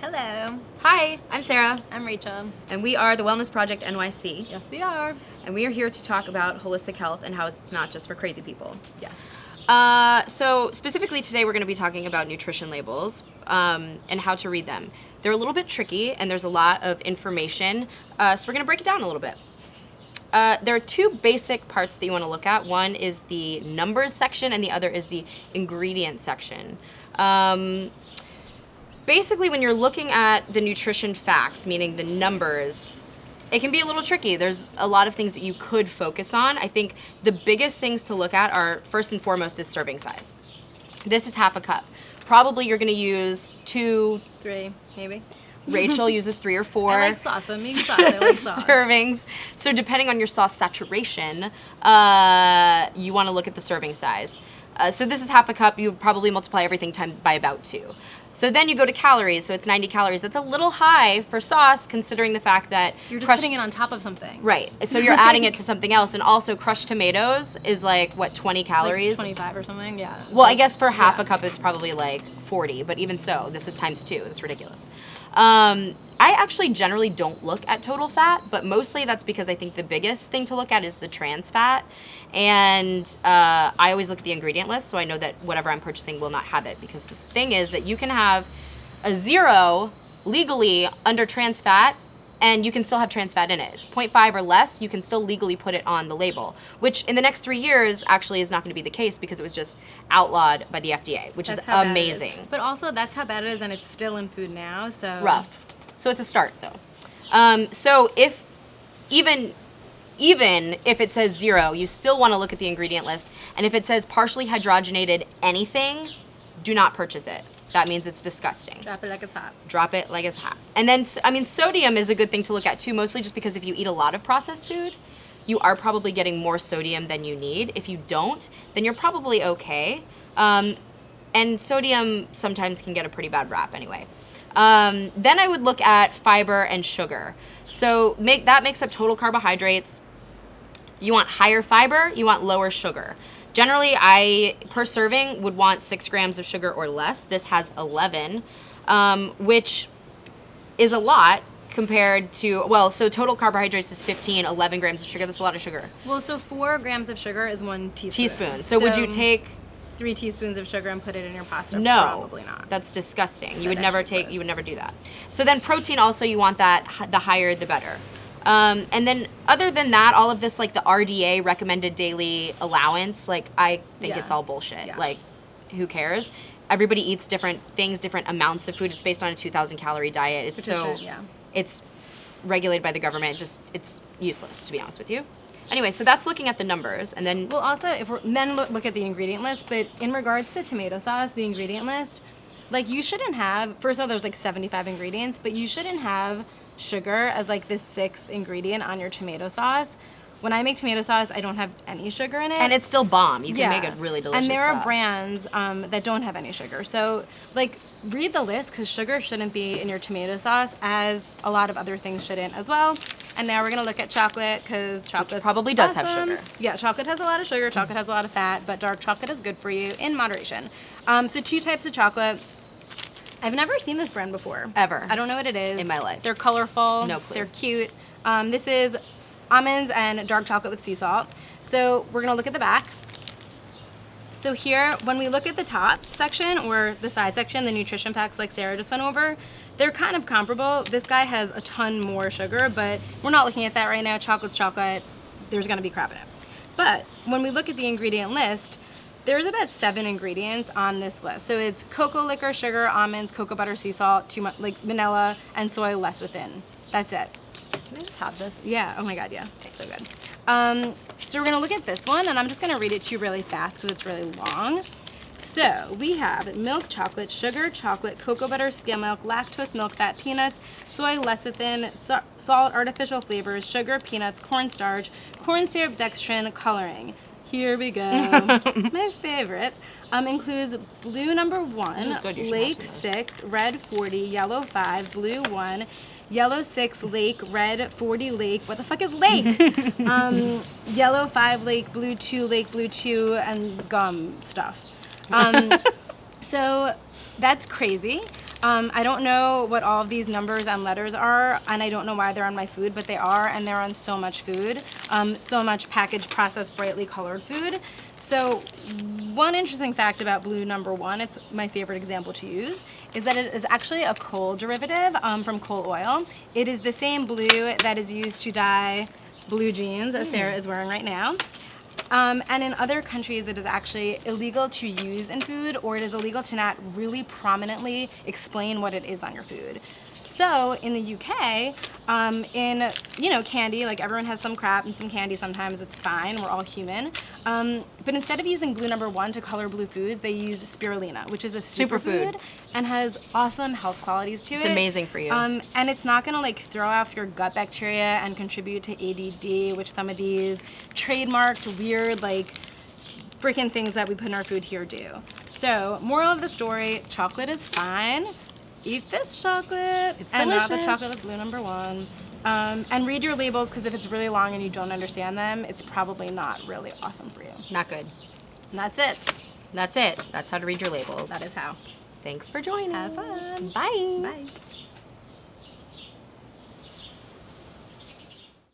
Hello. Hi, I'm Sarah, I'm Rachel. and we are the Wellness Project NYC, Yes, we are. and we are here to talk about holistic health and how it's not just for crazy people. Yes. So specifically today we're going to be talking about nutrition labels and how to read them. They're a little bit tricky, and there's a lot of information, so we're going to break it down a little bit. There are two basic parts that you want to look at. One is the numbers section, and the other is the ingredients section. Basically, when you're looking at the nutrition facts, meaning the numbers, it can be a little tricky. There's a lot of things that you could focus on. I think the biggest things to look at are, first and foremost, is serving size. This is half a cup. Probably you're going to use 2, 3, maybe. Rachel uses 3 or 4. I like sauce. I'm eating sauce. I like sauce. servings. So depending on your sauce saturation, you want to look at the serving size. So this is half a cup. You probably multiply everything by about 2. So then you go to calories. So it's 90 calories. That's a little high for sauce, considering the fact that You're just putting it on top of something. Right. So you're adding it to something else, and also crushed tomatoes is like what, 20 calories? Like 25 or something. Yeah. Well, I guess for half a cup, it's probably like 40, but even so, this is times 2. That's ridiculous. I actually generally don't look at total fat, but mostly that's because I think the biggest thing to look at is the trans fat. And I always look at the ingredient list, so I know that whatever I'm purchasing will not have it. Because the thing is that you can have a 0 legally under trans fat, and you can still have trans fat in it. It's 0.5 or less, you can still legally put it on the label, which in the next 3 years actually is not going to be the case because it was just outlawed by the FDA, which is amazing. But also, that's how bad it is, and it's still in food now, so... Rough. So it's a start, though. So if even if it says 0, you still want to look at the ingredient list, and if it says partially hydrogenated anything, do not purchase it. That means it's disgusting. Drop it like it's hot. Drop it like it's hot. And then, I mean, sodium is a good thing to look at too, mostly just because if you eat a lot of processed food, you are probably getting more sodium than you need. If you don't, then you're probably okay. And sodium sometimes can get a pretty bad rap anyway. Then I would look at fiber and sugar. So that makes up total carbohydrates. You want higher fiber, you want lower sugar. Generally, I, per serving, would want 6 grams of sugar or less. This has 11, which is a lot compared to, well, so total carbohydrates is 15, 11 grams of sugar. That's a lot of sugar. Well, so 4 grams of sugar is 1 teaspoon. So would you take 3 teaspoons of sugar and put it in your pasta? No, Probably not. That's disgusting. You That would never actually gross. You would never do that. So then protein also, you want that, the higher the better. And then other than that, all of this, like the RDA, recommended daily allowance, like I think it's all bullshit. Yeah. Like, who cares? Everybody eats different things, different amounts of food. It's based on a 2,000 calorie diet. It's regulated by the government. It's useless, to be honest with you. Anyway, so that's looking at the numbers, and then... Well, also, if we're then look at the ingredient list, but in regards to tomato sauce, the ingredient list, like you shouldn't have, first of all, there's like 75 ingredients, but you shouldn't have sugar as like the 6th ingredient on your tomato sauce. When I make tomato sauce, I don't have any sugar in it. And it's still bomb. You can make a really delicious And there sauce. are brands that don't have any sugar. So, like, read the list, because sugar shouldn't be in your tomato sauce, as a lot of other things shouldn't as well. And now we're going to look at chocolate, because chocolate probably does have sugar. Yeah, chocolate has a lot of sugar. Chocolate has a lot of fat, but dark chocolate is good for you in moderation. So 2 types of chocolate. I've never seen this brand before. Ever. I don't know what it is. In my life. They're colorful. No clue. They're cute. This is almonds and dark chocolate with sea salt. So we're gonna look at the back. So here, when we look at the top section or the side section, the nutrition facts like Sarah just went over, they're kind of comparable. This guy has a ton more sugar, but we're not looking at that right now. Chocolate's chocolate. There's gonna be crap in it. But when we look at the ingredient list, there's about 7 ingredients on this list. So it's cocoa liquor, sugar, almonds, cocoa butter, sea salt, like vanilla, and soy lecithin. That's it. Can I just have this? Yeah. Oh my God. Yeah. So good. So we're gonna look at this one, and I'm just gonna read it to you really fast because it's really long. So we have milk chocolate, sugar chocolate, cocoa butter, skim milk, lactose milk, fat peanuts, soy lecithin, salt, artificial flavors, sugar, peanuts, cornstarch, corn syrup, dextrin, coloring. Here we go. My favorite includes blue number 1, lake 6, red 40, yellow 5, blue 1, yellow 6, lake, red 40, lake. What the fuck is lake? Yellow 5, lake, blue 2, and gum stuff. So that's crazy. I don't know what all of these numbers and letters are, and I don't know why they're on my food, but they are, and they're on so much food, so much packaged, processed, brightly colored food. So one interesting fact about blue number 1, it's my favorite example to use, is that it is actually a coal derivative from coal oil. It is the same blue that is used to dye blue jeans, as Sarah is wearing right now. And in other countries, it is actually illegal to use in food, or it is illegal to not really prominently explain what it is on your food. So in the UK, in candy, like everyone has some crap and some candy sometimes, it's fine, we're all human. But instead of using blue number 1 to color blue foods, they use spirulina, which is a superfood and has awesome health qualities to it. It's amazing for you. And it's not gonna like throw off your gut bacteria and contribute to ADD, which some of these trademarked weird like freaking things that we put in our food here do. So, moral of the story, chocolate is fine. Eat this chocolate. It's and delicious. not the chocolate with blue number 1. And read your labels, because if it's really long and you don't understand them, it's probably not really awesome for you. Not good. And that's it. That's it. That's how to read your labels. That is how. Thanks for joining. Have fun. Bye. Bye.